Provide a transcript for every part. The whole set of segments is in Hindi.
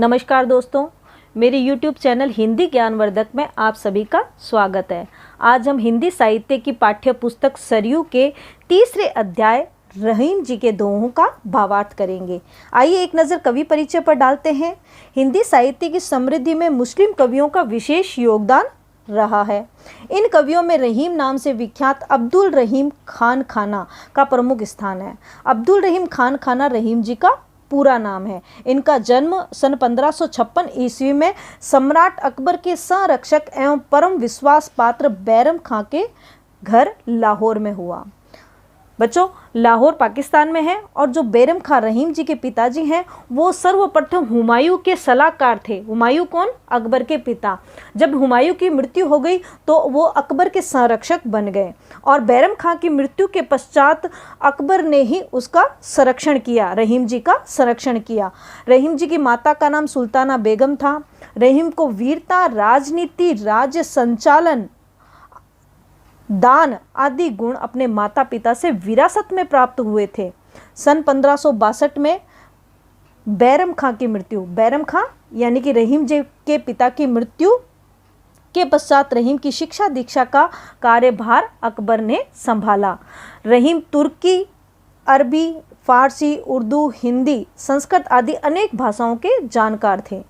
नमस्कार दोस्तों, मेरे YouTube चैनल हिंदी ज्ञानवर्धक में आप सभी का स्वागत है। आज हम हिंदी साहित्य की पाठ्य पुस्तक सरयू के तीसरे अध्याय रहीम जी के दोहों का भावार्थ करेंगे। आइए एक नज़र कवि परिचय पर डालते हैं। हिंदी साहित्य की समृद्धि में मुस्लिम कवियों का विशेष योगदान रहा है। इन कवियों में रहीम नाम से विख्यात अब्दुल रहीम खान खाना का प्रमुख स्थान है। अब्दुल रहीम खान खाना रहीम जी का पूरा नाम है। इनका जन्म सन 1556 ईस्वी में सम्राट अकबर के संरक्षक एवं परम विश्वास पात्र बैरम खां के घर लाहौर में हुआ। बच्चों, लाहौर पाकिस्तान में है और जो बैरम खां रहीम जी के पिताजी हैं वो सर्वप्रथम हुमायूं के सलाहकार थे। हुमायूं कौन? अकबर के पिता। जब हुमायूं की मृत्यु हो गई तो वो अकबर के संरक्षक बन गए और बैरम खां की मृत्यु के पश्चात अकबर ने ही उसका संरक्षण किया, रहीम जी का संरक्षण किया। रहीम जी की माता का नाम सुल्ताना बेगम था। रहीम को वीरता, राजनीति, राज्य संचालन, दान आदि गुण अपने माता पिता से विरासत में प्राप्त हुए थे। सन 1562 में बैरम खां की मृत्यु, बैरम खां यानी कि रहीम जी के पिता की मृत्यु के पश्चात रहीम की शिक्षा दीक्षा का कार्यभार अकबर ने संभाला। रहीम तुर्की, अरबी, फारसी, उर्दू, हिंदी, संस्कृत आदि अनेक भाषाओं के जानकार थे।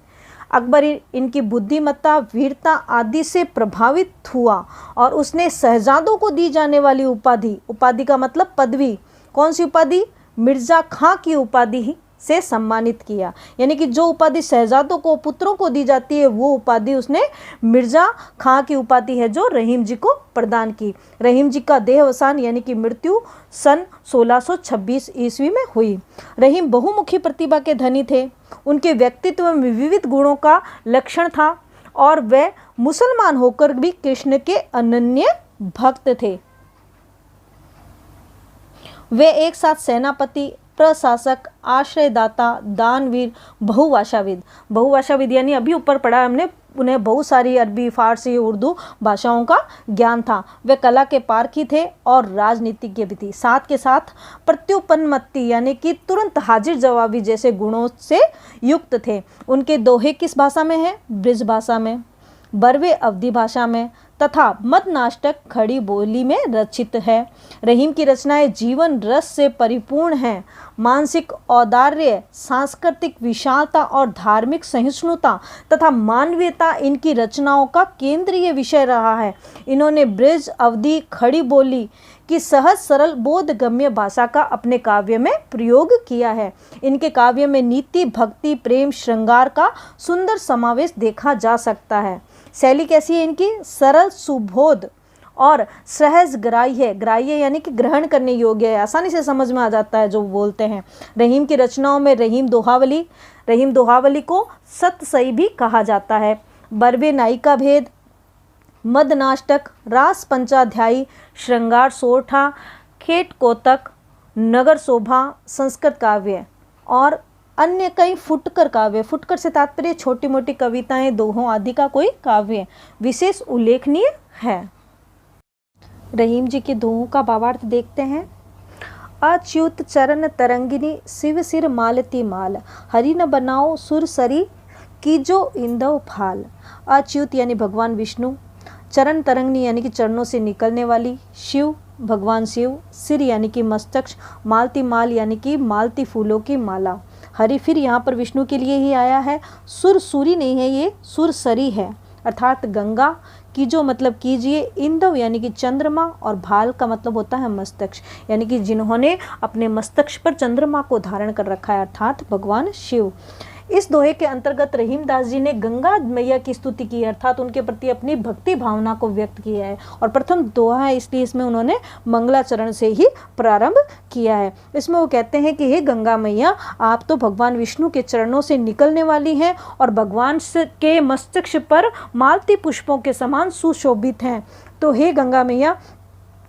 अकबर इनकी बुद्धिमत्ता, वीरता आदि से प्रभावित हुआ और उसने शहजादों को दी जाने वाली उपाधि का मतलब पदवी, कौन सी उपाधि? मिर्जा खां की उपाधि से सम्मानित किया। यानी कि जो उपाधि शहजादों को, पुत्रों को दी जाती है, वो उपाधि उसने मिर्जा खां की उपाधि है जो रहीम जी को प्रदान की। रहीम जी का देहावसान यानी कि मृत्यु सन 1626 ईस्वी में हुई। रहीम बहुमुखी प्रतिभा के धनी थे। उनके व्यक्तित्व में विविध गुणों का लक्षण था और वे मुसलमान होकर भी कृष्ण के अनन्य भक्त थे। वे एक साथ सेनापति, प्रशासक, आश्रयदाता, दानवीर, बहुभाषाविद यानी अभी ऊपर पढ़ा हमने, उन्हें बहुत सारी अरबी, फारसी, उर्दू भाषाओं का ज्ञान था। वे कला के पारखी थे और राजनीतिज्ञ भी थी। साथ के साथ प्रत्युपन्नमति यानी कि तुरंत हाजिर जवाबी जैसे गुणों से युक्त थे। उनके दोहे किस भाषा में है? ब्रिज भाषा में, बरवे अवधी भाषा में तथा मद नाटक खड़ी बोली में रचित है। रहीम की रचनाएं जीवन रस से परिपूर्ण हैं। मानसिक औदार्य, सांस्कृतिक विशालता और धार्मिक सहिष्णुता तथा मानवीयता इनकी रचनाओं का केंद्रीय विषय रहा है। इन्होंने ब्रिज, अवधी, खड़ी बोली की सहज सरल बोधगम्य भाषा का अपने काव्य में प्रयोग किया है। इनके काव्य में नीति, भक्ति, प्रेम, श्रृंगार का सुंदर समावेश देखा जा सकता है। शैली कैसी है इनकी? सरल, सुबोध और सहज ग्राह्य, ग्राह्य यानी कि ग्रहण करने योग्य है, आसानी से समझ में आ जाता है जो बोलते हैं। रहीम की रचनाओं में रहीम दोहावली को सतसई भी कहा जाता है। बरवे नायिका भेद, मद नाटक, रास पंचाध्यायी, श्रृंगार सोरठा, खेट कोतक, नगर शोभा, संस्कृत काव्य और अन्य कई फुटकर काव्य, फुटकर से तात्पर्य छोटी मोटी कविताएं, दोहों आदि का कोई काव्य विशेष उल्लेखनीय है। रहीम जी के दोहों का भावार्थ देखते हैं। अच्युत चरण तरंगिनी शिव सिर मालती माल, हरि न बनाओ सुर सरी की जो इंदव फाल। अच्युत यानी भगवान विष्णु, चरण तरंगिनी यानी कि चरणों से निकलने वाली, शिव भगवान शिव, सिर यानी कि मस्तक, मालती माल यानी कि मालती फूलों की माला। हरि फिर यहाँ पर विष्णु के लिए ही आया है। सुर सूरी नहीं है, ये सुरसरी है अर्थात गंगा की जो मतलब कीजिए। इंदव यानी कि चंद्रमा और भाल का मतलब होता है मस्तक, यानी कि जिन्होंने अपने मस्तक पर चंद्रमा को धारण कर रखा है अर्थात भगवान शिव। इस दोहे के अंतर्गत रहीमदास जी ने गंगा मैया की स्तुति की है अर्थात उनके प्रति अपनी भक्ति भावना को व्यक्त किया है और प्रथम दोहा है इसलिए इसमें उन्होंने मंगलाचरण से ही प्रारंभ किया है। इसमें वो कहते हैं कि हे गंगा मैया, आप तो भगवान विष्णु के चरणों से निकलने वाली हैं और भगवान के मस्तक पर मालती पुष्पों के समान सुशोभित हैं। तो हे गंगा मैया,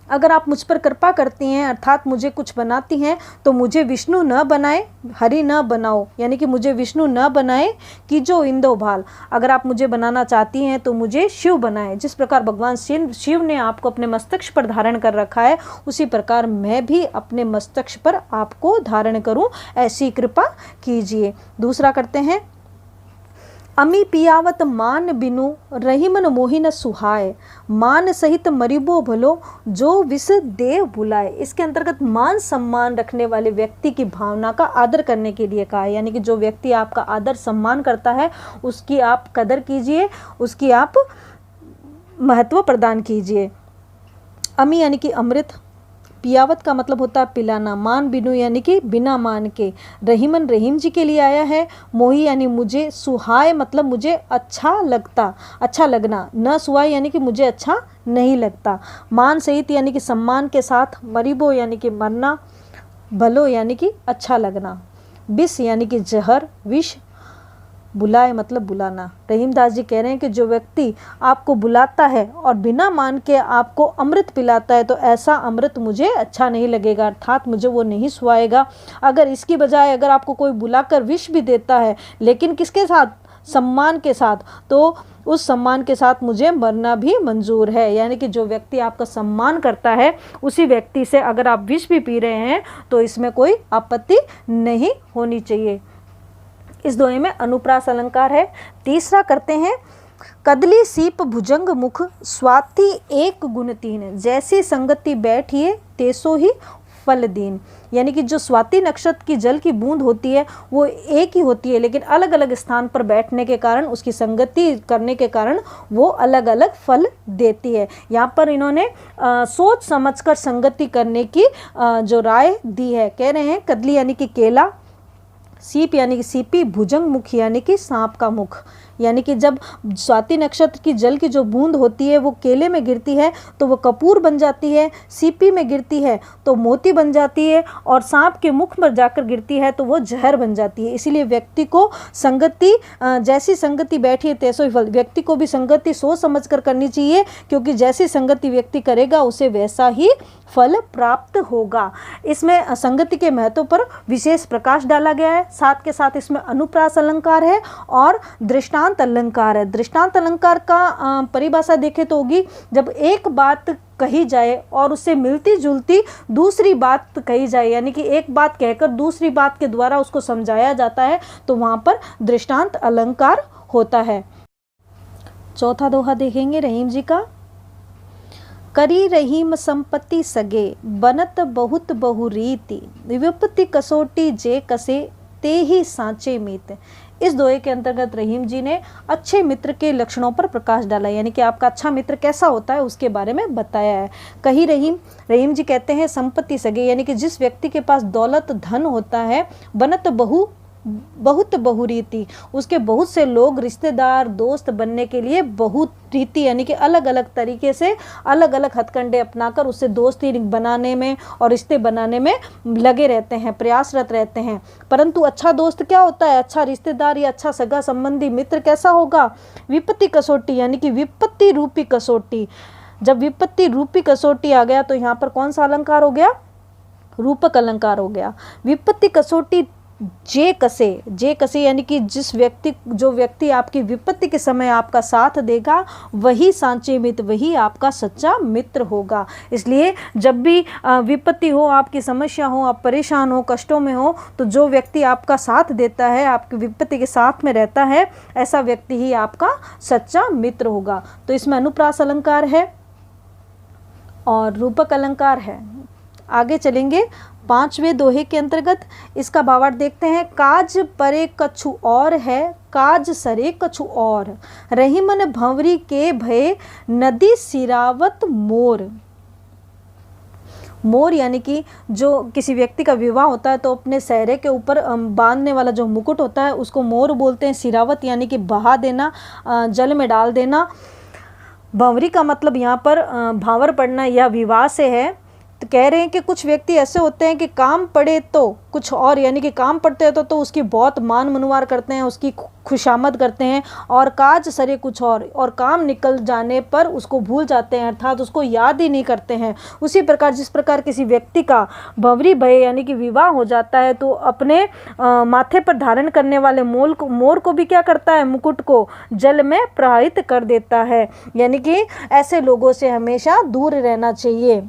अगर आप मुझ पर कृपा करती हैं अर्थात मुझे कुछ बनाती हैं तो मुझे विष्णु न बनाए, हरि न बनाओ, यानी कि मुझे विष्णु न बनाए कि जो इंदो भाल। अगर आप मुझे बनाना चाहती हैं तो मुझे शिव बनाए। जिस प्रकार भगवान शिव ने आपको अपने मस्तक पर धारण कर रखा है उसी प्रकार मैं भी अपने मस्तक पर आपको धारण करूं, ऐसी कृपा कीजिए। दूसरा करते हैं, अमी पियावत मान बिनु रही मन मोहि न सुहाए, मान सहित मरिबो भलो जो विष देव बुलाए। इसके अंतर्गत मान सम्मान रखने वाले व्यक्ति की भावना का आदर करने के लिए कहा है, यानी कि जो व्यक्ति आपका आदर सम्मान करता है उसकी आप कदर कीजिए, उसकी आप महत्व प्रदान कीजिए। अमी यानी कि अमृत, पियावत का मतलब होता है पिलाना, मान बिनु यानी कि बिना मान के, रहीमन रहीम जी के लिए आया है, मोही यानी मुझे, सुहाय मतलब मुझे अच्छा लगता, अच्छा लगना, न सुहाय यानी कि मुझे अच्छा नहीं लगता, मान सहित यानी कि सम्मान के साथ, मरीबो यानी कि मरना, भलो यानी कि अच्छा लगना, विष यानी कि जहर, विष, बुलाए मतलब बुलाना। रहीमदास जी कह रहे हैं कि जो व्यक्ति आपको बुलाता है और बिना मान के आपको अमृत पिलाता है तो ऐसा अमृत मुझे अच्छा नहीं लगेगा, अर्थात मुझे वो नहीं सुहाएगा। अगर इसकी बजाय अगर आपको कोई बुलाकर विष भी देता है, लेकिन किसके साथ, सम्मान के साथ, तो उस सम्मान के साथ मुझे मरना भी मंजूर है। यानी कि जो व्यक्ति आपका सम्मान करता है उसी व्यक्ति से अगर आप विष भी पी रहे हैं तो इसमें कोई आपत्ति नहीं होनी चाहिए। इस दोहे में अनुप्रास अलंकार है। तीसरा करते हैं, कदली सीप भुजंग मुख स्वाति एक गुण तीन, जैसी संगति बैठिए तेसो ही फल दीन। यानी कि जो स्वाति नक्षत्र की जल की बूंद होती है वो एक ही होती है, लेकिन अलग अलग स्थान पर बैठने के कारण, उसकी संगति करने के कारण वो अलग अलग फल देती है। यहाँ पर इन्होंने सोच समझकर संगति करने की जो राय दी है। कह रहे हैं कदली यानी कि केला, सीप यानी कि सीपी, भुजंग मुख यानी कि सांप का मुख। यानी कि जब स्वाति नक्षत्र की जल की जो बूंद होती है वो केले में गिरती है तो वो कपूर बन जाती है, सीपी में गिरती है तो मोती बन जाती है, और सांप के मुख पर जाकर गिरती है तो वो जहर बन जाती है। इसीलिए व्यक्ति को संगति, जैसी संगति बैठी है तैसो ही फल, व्यक्ति को भी संगति सोच समझ कर करनी चाहिए, क्योंकि जैसी संगति व्यक्ति करेगा उसे वैसा ही फल प्राप्त होगा। इसमें संगति के महत्व पर विशेष प्रकाश डाला गया है। साथ के साथ इसमें अनुप्रास अलंकार है और दृष्टांत अलंकार है। दृष्टांत अलंकार का परिभाषा देखें तो होगी, जब एक बात कही जाए और उससे मिलती जुलती दूसरी बात कही जाए, यानी कि एक बात कहकर दूसरी बात के द्वारा उसको समझाया जाता है, तो वहां पर दृष्टांत अलंकार होता है। चौथा दोहा देखेंगे रहीम जी का। करी रहीम संपत्ति सगे बनत बहुत बहुरीति, विपत्ति कसोटी जे कसे ते ही सांचे मीत। इस दोहे के अंतर्गत रहीम जी ने अच्छे मित्र के लक्षणों पर प्रकाश डाला, यानी कि आपका अच्छा मित्र कैसा होता है उसके बारे में बताया है। कही रहीम जी कहते हैं संपत्ति सगे, यानी कि जिस व्यक्ति के पास दौलत धन होता है, बनत बहुत बहुरीति, उसके बहुत से लोग रिश्तेदार दोस्त बनने के लिए बहुत रीति यानी कि अलग अलग तरीके से अलग अलग हथकंडे अपनाकर उससे दोस्ती बनाने में और रिश्ते बनाने में लगे रहते हैं, प्रयासरत रहते हैं। परंतु अच्छा दोस्त क्या होता है, अच्छा रिश्तेदार या अच्छा सगा संबंधी मित्र कैसा होगा, विपत्ति कसौटी यानी कि विपत्ति रूपी कसौटी। जब विपत्ति रूपी कसौटी आ गया तो यहाँ पर कौन सा अलंकार हो गया, रूपक अलंकार हो गया। विपत्ति कसौटी जे कसे यानी कि जो व्यक्ति आपकी विपत्ति के समय आपका साथ देगा वही सांचे मित्र, वही आपका सच्चा मित्र होगा। इसलिए जब भी विपत्ति हो, आपकी समस्या हो, आप परेशान हो, कष्टों में हो, तो जो व्यक्ति आपका साथ देता है, आपकी विपत्ति के साथ में रहता है, ऐसा व्यक्ति ही आपका सच्चा मित्र होगा। तो इसमें अनुप्रास अलंकार है और रूपक अलंकार है। आगे चलेंगे पांचवें दोहे के अंतर्गत। इसका भावार्थ देखते हैं। काज परे कछु और है, काज सरे कछु और, रहीमन भंवरी के भय नदी सिरावत मोर। मोर यानी कि जो किसी व्यक्ति का विवाह होता है तो अपने सहरे के ऊपर बांधने वाला जो मुकुट होता है उसको मोर बोलते हैं। सिरावत यानी कि बहा देना, जल में डाल देना। भंवरी का मतलब यहाँ पर भांवर पड़ना या विवाह से है। तो कह रहे हैं कि कुछ व्यक्ति ऐसे होते हैं कि काम पड़े तो कुछ और, यानी कि काम पड़ते हैं तो उसकी बहुत मान मनुवार करते हैं, उसकी खुशामद करते हैं, और काज सरे कुछ और काम निकल जाने पर उसको भूल जाते हैं, अर्थात उसको याद ही नहीं करते हैं। उसी प्रकार जिस प्रकार किसी व्यक्ति का भंवरी भय यानी कि विवाह हो जाता है तो अपने माथे पर धारण करने वाले मोर को भी क्या करता है, मुकुट को जल में प्रवाहित कर देता है। यानी कि ऐसे लोगों से हमेशा दूर रहना चाहिए।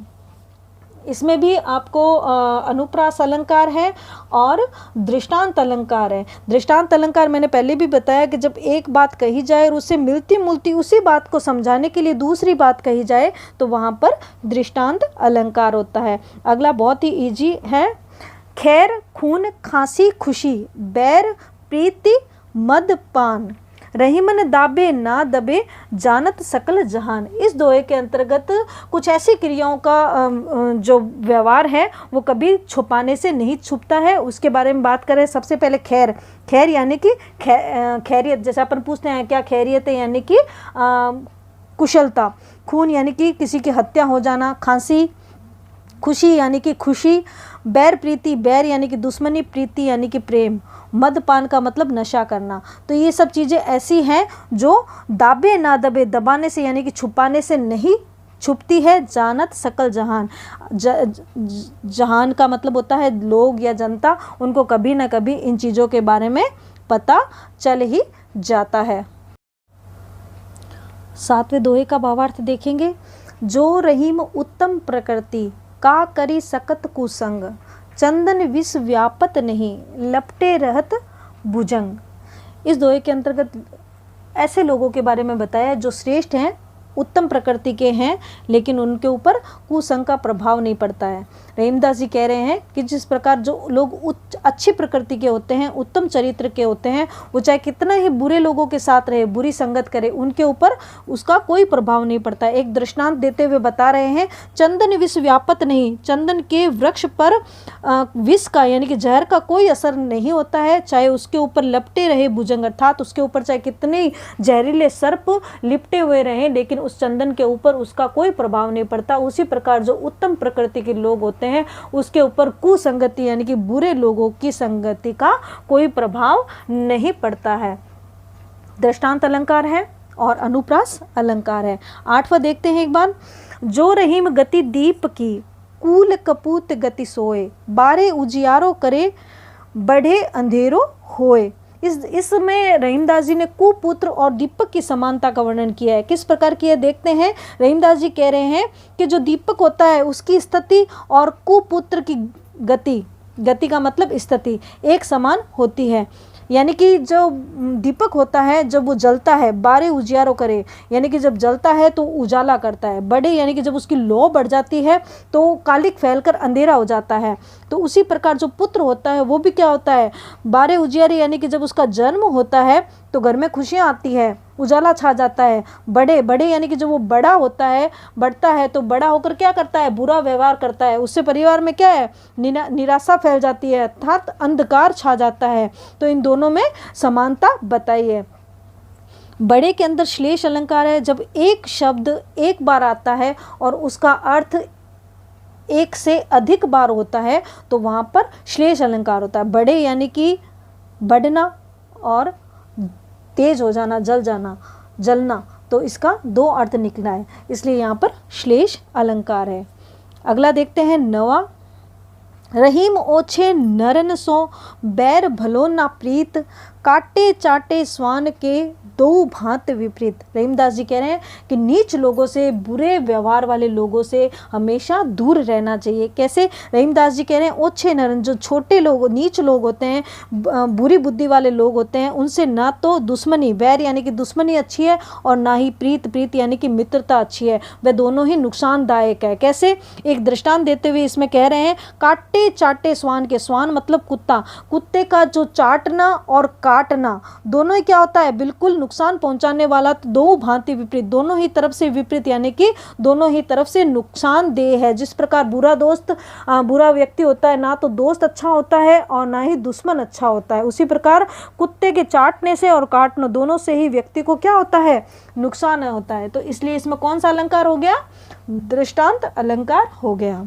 इसमें भी आपको अनुप्रास अलंकार है और दृष्टांत अलंकार है। दृष्टांत अलंकार मैंने पहले भी बताया कि जब एक बात कही जाए और उससे मिलती मुलती उसी बात को समझाने के लिए दूसरी बात कही जाए तो वहाँ पर दृष्टांत अलंकार होता है। अगला बहुत ही इजी है, खैर खून खांसी खुशी, बैर प्रीति मद पान, रहीमन दाबे ना दबे, जानत सकल जहान। इस दोहे के अंतर्गत कुछ ऐसी क्रियाओं का जो व्यवहार है वो कभी छुपाने से नहीं छुपता है, उसके बारे में बात करें। सबसे पहले खैर, खैर यानी कि खैरियत, जैसे अपन पूछते हैं क्या खैरियत है, यानी कि कुशलता। खून यानी कि किसी की हत्या हो जाना, खांसी, खुशी यानी कि खुशी, बैर प्रीति, बैर यानी कि दुश्मनी, प्रीति यानी कि प्रेम, मदपान का मतलब नशा करना। तो ये सब चीज़ें ऐसी हैं जो दाबे ना दबे, दबाने से यानी कि छुपाने से नहीं छुपती है। जानत सकल जहान, जहान का मतलब होता है लोग या जनता, उनको कभी ना कभी इन चीज़ों के बारे में पता चल ही जाता है। 7वें दोहे का भावार्थ देखेंगे, जो रहीम उत्तम प्रकृति, का करी सकत कुसंग, चंदन विष व्यापत नहीं, लपटे रहत भुजंग। इस दोहे के अंतर्गत ऐसे लोगों के बारे में बताया जो श्रेष्ठ हैं, उत्तम प्रकृति के हैं, लेकिन उनके ऊपर कुसंग का प्रभाव नहीं पड़ता है। रहीमदास जी कह रहे हैं कि जिस प्रकार जो लोग अच्छी प्रकृति के होते हैं, उत्तम चरित्र के होते हैं, वो चाहे कितना ही बुरे लोगों के साथ रहे, बुरी संगत करे, उनके ऊपर उसका कोई प्रभाव नहीं पड़ता है। एक दृष्टांत देते हुए बता रहे हैं, चंदन विष व्यापत नहीं, चंदन के वृक्ष पर विष का यानी कि जहर का कोई असर नहीं होता है, चाहे उसके ऊपर लपटे रहे भुजंग, अर्थात उसके ऊपर चाहे कितने जहरीले सर्प लिपटे हुए रहें, लेकिन उस चंदन के ऊपर उसका कोई प्रभाव नहीं पड़ता। उसी प्रकार जो उत्तम प्रकृति के लोग होते हैं उसके ऊपर कुसंगति यानी कि बुरे लोगों की संगति का कोई प्रभाव नहीं पड़ता है। दृष्टांत अलंकार है और अनुप्रास अलंकार है। 8वां देखते हैं एक बार, जो रहीम गति दीप की, कूल कपूत गति सोए, बारे उजियारो करे, बढ़े अंधेरो होए। इसमें रहीमदास जी ने कुपुत्र और दीपक की समानता का वर्णन किया है। किस प्रकार किया देखते हैं। रहीमदास जी कह रहे हैं कि जो दीपक होता है उसकी स्थिति और कुपुत्र की गति, गति का मतलब स्थिति, एक समान होती है। यानी कि जो दीपक होता है जब वो जलता है, बारे उजियारो करे यानी कि जब जलता है तो उजाला करता है, बढ़े यानी कि जब उसकी लौ बढ़ जाती है तो कालिक फैलकर अंधेरा हो जाता है। तो उसी प्रकार जो पुत्र होता है वो भी क्या होता है, बारे उजियारे यानी कि जब उसका जन्म होता है तो घर में खुशियाँ आती है, उजाला छा जाता है। बड़े बड़े यानी कि जब वो बड़ा होता है, बढ़ता है तो बड़ा होकर क्या करता है, बुरा व्यवहार करता है, उससे परिवार में क्या है, निराशा फैल जाती है, अर्थात अंधकार छा जाता है। तो इन दोनों में समानता बताई है। बड़े के अंदर श्लेष अलंकार है, जब एक शब्द एक बार आता है और उसका अर्थ एक से अधिक बार होता है तो वहाँ पर श्लेष अलंकार होता है। बड़े यानी कि बढ़ना और तेज हो जाना, जल जाना, जलना, तो इसका 2 अर्थ निकला है, इसलिए यहाँ पर श्लेष अलंकार है। अगला देखते हैं 9वां, रहीम ओछे नरन सो, बैर भलो ना प्रीत, काटे चाटे स्वान के, दो भांत विपरीत। रहीमदास जी कह रहे हैं कि नीच लोगों से, बुरे व्यवहार वाले लोगों से हमेशा दूर रहना चाहिए। कैसे, रहीमदास जी कह रहे हैं ओछे नरन, जो छोटे लोग, नीच लोग होते हैं, बुरी बुद्धि वाले लोग होते हैं, उनसे ना तो दुश्मनी, बैर यानी कि दुश्मनी अच्छी है, और ना ही प्रीत, प्रीत यानी कि मित्रता अच्छी है, वह दोनों ही नुकसानदायक है। कैसे, एक दृष्टांत देते हुए इसमें कह रहे हैं, काटे चाटे स्वान के, स्वान मतलब कुत्ता, कुत्ते का जो चाटना और काटना दोनों ही क्या होता है, बिल्कुल नुकसान पहुंचाने वाला। तो दो भांति विपरीत, दोनों ही तरफ से विपरीत यानी कि दोनों ही तरफ से नुकसानदेह है। जिस प्रकार बुरा दोस्त, बुरा व्यक्ति होता है, ना तो दोस्त अच्छा होता है और ना ही दुश्मन अच्छा होता है, उसी प्रकार कुत्ते के चाटने से और काटने दोनों से ही व्यक्ति को क्या होता है, नुकसान होता है। तो इसलिए इसमें कौन सा अलंकार हो गया, दृष्टांत अलंकार हो गया।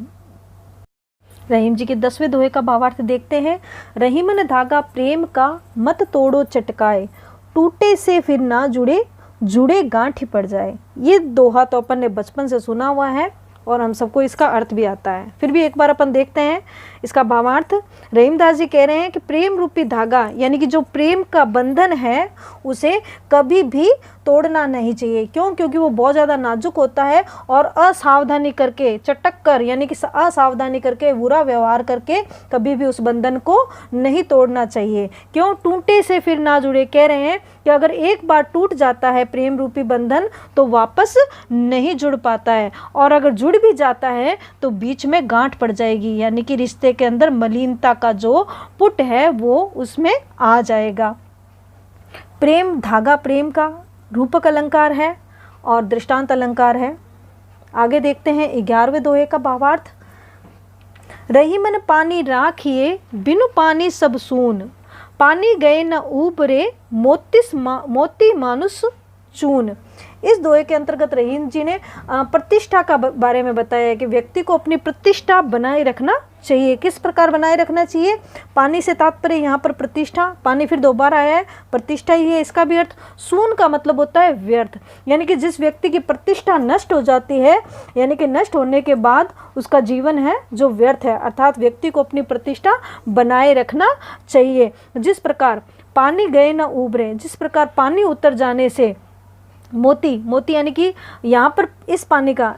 रहीम जी के 10वें दोहे का भावार्थ देखते हैं, रहीमन धागा प्रेम का, मत तोड़ो चटकाए, टूटे से फिर ना जुड़े, जुड़े गांठ ही पड़ जाए। ये दोहा तो अपन ने बचपन से सुना हुआ है और हम सबको इसका अर्थ भी आता है, फिर भी एक बार अपन देखते हैं इसका भावार्थ, रहीमदास जी कह रहे हैं कि प्रेम रूपी धागा यानी कि जो प्रेम का बंधन है उसे कभी भी तोड़ना नहीं चाहिए। क्यों? क्योंकि वो बहुत ज़्यादा नाजुक होता है और असावधानी करके, चटक कर यानी कि असावधानी करके, बुरा व्यवहार करके कभी भी उस बंधन को नहीं तोड़ना चाहिए। क्यों? टूटे से फिर ना जुड़े। कह रहे हैं कि अगर एक बार टूट जाता है प्रेम रूपी बंधन तो वापस नहीं जुड़ पाता है, और अगर जुड़ भी जाता है तो बीच में गांठ पड़ जाएगी, यानी कि रिश्ते के अंदर मलिनता का जो पुट है वो उसमें आ जाएगा। प्रेम धागा प्रेम का रूपक अलंकार है और दृष्टांत अलंकार है। आगे देखते हैं 11वें दोहे का भावार्थ। रही मन पानी राखिए, बिनु पानी सब सून, पानी गए न ऊबरे, मोती मानुष चून। इस दोहे के अंतर्गत रहीम जी ने प्रतिष्ठा का बारे में बताया है कि व्यक्ति को अपनी प्रतिष्ठा बनाए रखना चाहिए। किस प्रकार बनाए रखना चाहिए? पानी से तात्पर्य यहाँ पर प्रतिष्ठा, पानी फिर दोबारा आया है, प्रतिष्ठा ही है इसका भी अर्थ। सून का मतलब होता है व्यर्थ, यानी कि जिस व्यक्ति की प्रतिष्ठा नष्ट हो जाती है, यानी कि नष्ट होने के बाद उसका जीवन है जो व्यर्थ है, अर्थात व्यक्ति को अपनी प्रतिष्ठा बनाए रखना चाहिए। जिस प्रकार पानी गए न उभरे, जिस प्रकार पानी उतर जाने से मोती यानी कि यहाँ पर इस पानी का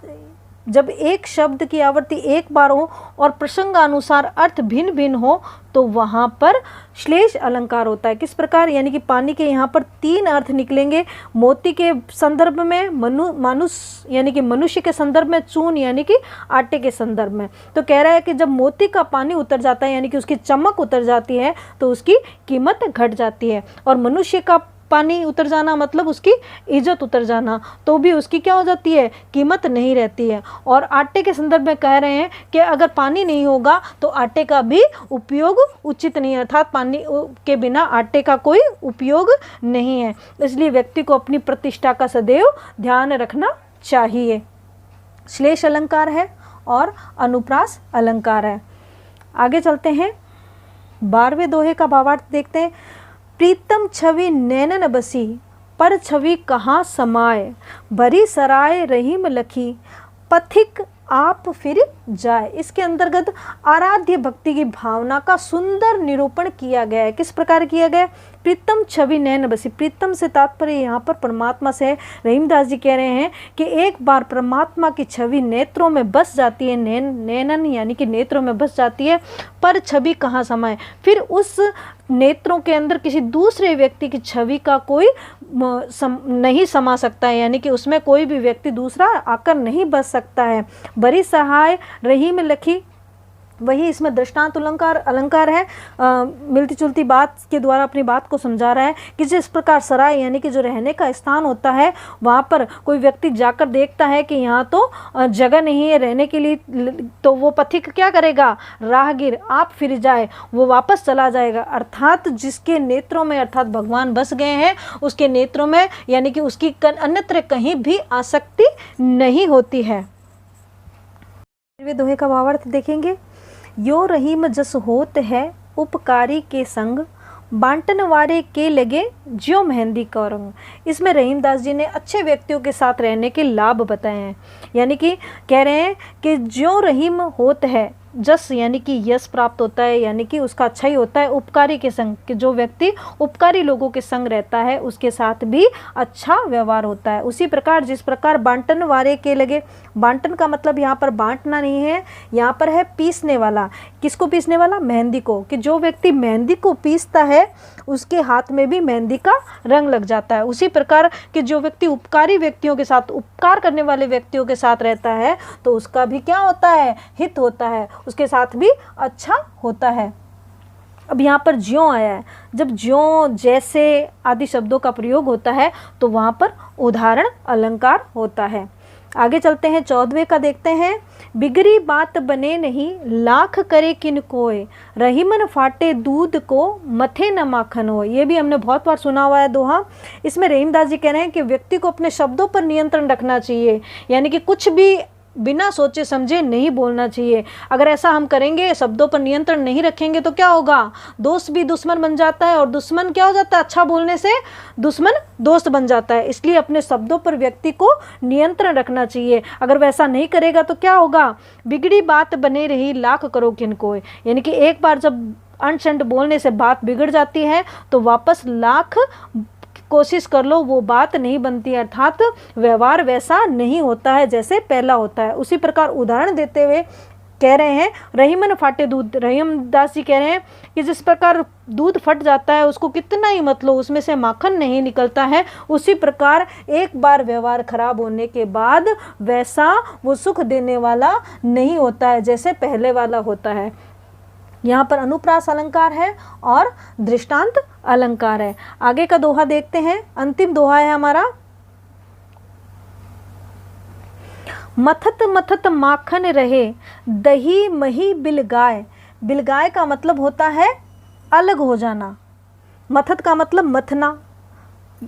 जब एक शब्द की आवृत्ति एक बार हो और प्रसंगानुसार अर्थ भिन्न भिन्न हो तो वहाँ पर श्लेष अलंकार होता है। किस प्रकार? यानी कि पानी के यहाँ पर 3 अर्थ निकलेंगे। मोती के संदर्भ में, मनुष्य यानी कि मनुष्य के संदर्भ में, चून यानी कि आटे के संदर्भ में। तो कह रहा है कि जब मोती का पानी उतर जाता है यानी कि उसकी चमक उतर जाती है तो उसकी कीमत घट जाती है, और मनुष्य का पानी उतर जाना मतलब उसकी इज्जत उतर जाना, तो भी उसकी क्या हो जाती है? कीमत नहीं रहती है। और आटे के संदर्भ में कह रहे हैं कि अगर पानी नहीं होगा तो आटे का भी उपयोग उचित नहीं है, अर्थात पानी के बिना आटे का कोई उपयोग नहीं है। इसलिए व्यक्ति को अपनी प्रतिष्ठा का सदैव ध्यान रखना चाहिए। श्लेष अलंकार है और अनुप्रास अलंकार है। आगे चलते हैं, 12वें दोहे का भावार्थ देखते हैं। प्रीतम छवि नैनन बसी, पर छवि कहाँ समाए, भरी सराय रहीम लखी, पथिक आप फिर जाए। इसके अंतर्गत आराध्य भक्ति की भावना का सुंदर निरूपण किया गया है। किस प्रकार किया गया? प्रीतम छवि नैन बसी, प्रीतम से तात्पर्य यहाँ पर परमात्मा से है। रहीमदास जी कह रहे हैं कि एक बार परमात्मा की छवि नेत्रों में बस जाती है, नैनन यानी कि नेत्रों में बस जाती है, पर छवि कहाँ समाए, फिर उस नेत्रों के अंदर किसी दूसरे व्यक्ति की छवि का कोई नहीं समा सकता है, यानी कि उसमें कोई भी व्यक्ति दूसरा आकर नहीं बस सकता है। बड़ी सहाय रहीम लखी, वही इसमें दृष्टांत अलंकार है। मिलती जुलती बात के द्वारा अपनी बात को समझा रहा है कि जिस प्रकार सराय यानी कि जो रहने का स्थान होता है, वहाँ पर कोई व्यक्ति जाकर देखता है कि यहाँ तो जगह नहीं है रहने के लिए, तो वो पथिक क्या करेगा? राहगीर आप फिर जाए, वो वापस चला जाएगा। अर्थात जिसके नेत्रों में अर्थात भगवान बस गए हैं उसके नेत्रों में यानी कि उसकी अन्यत्र कहीं भी आसक्ति नहीं होती है। दोहे का भावार्थ देखेंगे। यो रहीम जस होत है उपकारी के संग, बांटन वारे के लगे ज्यो मेहंदी का रंग। इसमें रहीमदास जी ने अच्छे व्यक्तियों के साथ रहने के लाभ बताए हैं, यानी कि कह रहे हैं कि ज्यो रहीम होत है, जस यानी कि यश प्राप्त होता है, यानी कि उसका अच्छा ही होता है। उपकारी के संग, कि जो व्यक्ति उपकारी लोगों के संग रहता है उसके साथ भी अच्छा व्यवहार होता है। उसी प्रकार जिस प्रकार बांटन वारे के लगे, बांटन का मतलब यहाँ पर बांटना नहीं है, यहाँ पर है पीसने वाला। किसको पीसने वाला? मेहंदी को, कि जो व्यक्ति मेहंदी को पीसता है उसके हाथ में भी मेहंदी का रंग लग जाता है। उसी प्रकार कि जो व्यक्ति उपकारी व्यक्तियों के साथ, उपकार करने वाले व्यक्तियों के साथ रहता है तो उसका भी क्या होता है? हित होता है, उसके साथ भी अच्छा होता है। अब यहाँ पर ज्यों आया है, जब ज्यों जैसे आदि शब्दों का प्रयोग होता है तो वहाँ पर उदाहरण अलंकार होता है। आगे चलते हैं, 14वें का देखते हैं। बिगड़ी बात बने नहीं, लाख करे किन कोय, रही मन फाटे दूध को, मथे न माखन हो। ये भी हमने बहुत बार सुना हुआ है दोहा। इसमें रहीमदास जी कह रहे हैं कि व्यक्ति को अपने शब्दों पर नियंत्रण रखना चाहिए, यानी कि कुछ भी बिना सोचे समझे नहीं बोलना चाहिए। अगर ऐसा हम करेंगे, शब्दों पर नियंत्रण नहीं रखेंगे तो क्या होगा, दोस्त भी दुश्मन बन जाता है और दुश्मन क्या हो जाता है, अच्छा बोलने से दुश्मन दोस्त बन जाता है। इसलिए अपने शब्दों पर व्यक्ति को नियंत्रण रखना चाहिए। अगर वैसा नहीं करेगा तो क्या होगा, बिगड़ी बात बने रही लाख करो किनको। यानी कि एक बार जब अनशंट बोलने से बात बिगड़ जाती है तो वापस लाख कोशिश कर लो वो बात नहीं बनती है, अर्थात व्यवहार वैसा नहीं होता है जैसे पहला होता है। उसी प्रकार उदाहरण देते हुए कह रहे हैं, रहीमन फाटे दूध, रहीमदास जी कह रहे हैं कि जिस प्रकार दूध फट जाता है उसको कितना ही मत लो उसमें से माखन नहीं निकलता है, उसी प्रकार एक बार व्यवहार खराब होने के बाद वैसा वो सुख देने वाला नहीं होता है जैसे पहले वाला होता है। यहाँ पर अनुप्रास अलंकार है और दृष्टांत अलंकार है। आगे का दोहा देखते हैं, अंतिम दोहा है हमारा, मथत मथत माखन रहे दही मही बिलगाय। बिलगाय का मतलब होता है अलग हो जाना, मथत का मतलब मथना,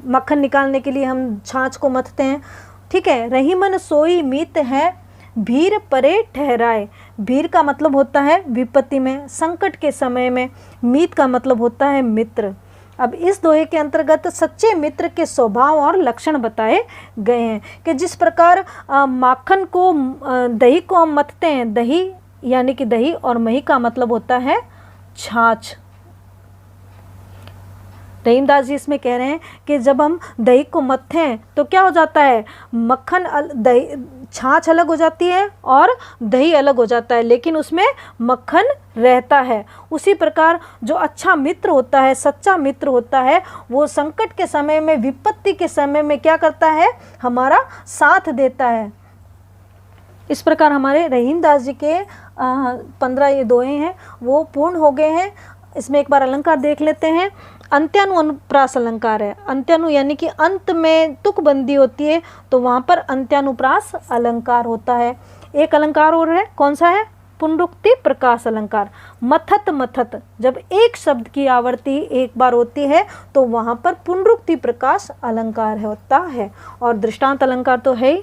मक्खन निकालने के लिए हम छाछ को मथते हैं, ठीक है। रहीमन सोई मीत है भीर परे ठहराए। भीर का मतलब होता है विपत्ति में, संकट के समय में। मीत का मतलब होता है मित्र। अब इस दोहे के अंतर्गत सच्चे मित्र के स्वभाव और लक्षण बताए गए हैं कि जिस प्रकार माखन को दही को हम मथते हैं, दही यानी कि दही और मही का मतलब होता है छाछ। रहीमदास जी इसमें कह रहे हैं कि जब हम दही को मथते हैं तो क्या हो जाता है, मक्खन दही छाछ अलग हो जाती है और दही अलग हो जाता है, लेकिन उसमें मक्खन रहता है। उसी प्रकार जो अच्छा मित्र होता है, सच्चा मित्र होता है, वो संकट के समय में, विपत्ति के समय में क्या करता है, हमारा साथ देता है। इस प्रकार हमारे रहीमदास जी के 15 ये दोहे हैं वो पूर्ण हो गए हैं। इसमें एक बार अलंकार देख लेते हैं। अंत्यानु अनुप्रास अलंकार है। अंत्यानु यानी कि अंत में तुकबंदी होती है तो वहाँ पर अंत्यानुप्रास अलंकार होता है। एक अलंकार और है, कौन सा है, पुनरुक्ति प्रकाश अलंकार। मथत मथत, जब एक शब्द की आवर्ती एक बार होती है तो वहाँ पर पुनरुक्ति प्रकाश अलंकार होता है। और दृष्टांत अलंकार तो है ही।